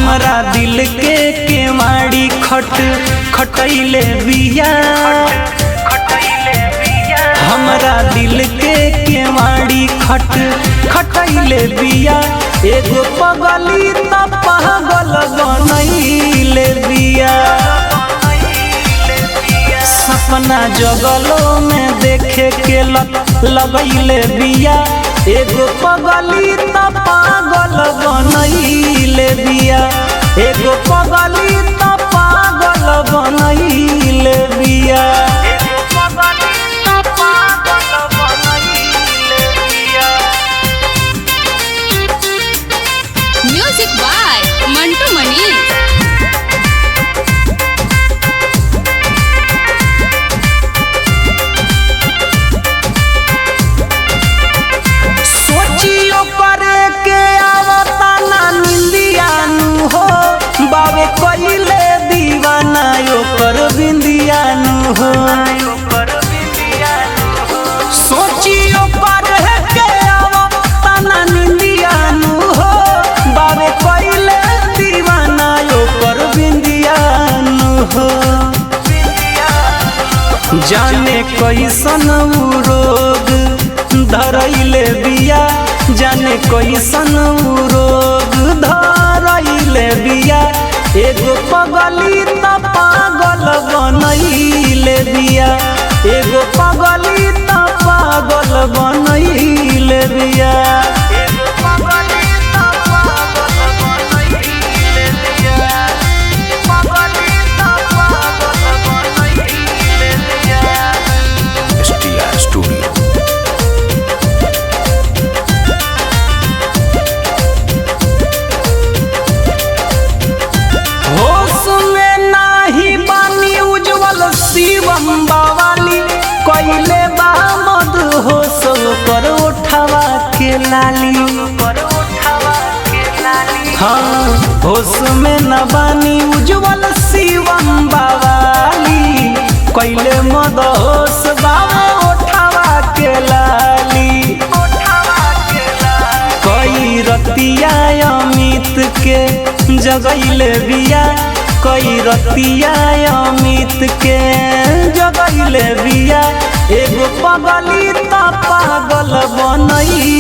हमरा दिल के केवाड़ी खटैले बिया, हमरा दिल के केवाड़ी खटैले बिया। एगो पगली त पागल बनैले बिया, सपना जगलो में देखे के लगैले बिया। एगो पगली त पागल बनैले बिया, एगो पगली त पागल बनैले बिया। म्यूजिक बाय मंटू मनी। सोचियो करे के आवता ना निंदियानु हो, बाबे कइले दीवाना ओकर बिंदियानु हो। सोचियो करे के आवता ना निंदियानु हो, बाबे कइले दीवाना ओकर बिंदियानु हो। जाने कैसन उ रोग धरैले बिया, जाने कैसन उ रोग धरैले बिया। एगो पगली त पागल बनैले बिया, एगो पगली त पागल बनैले बिया। शिवम बावाली कइले बा मद हो सब पर उठावा के लाली। हाँ होश में न बानी उज्जवल शिवम बावाली कइले मद होश बाबा उठावा के लाली। कई रतिया अमित के जगैले बिया, कई रतिया अमित के जगैले बिया। एगो पगली त पागल बनैले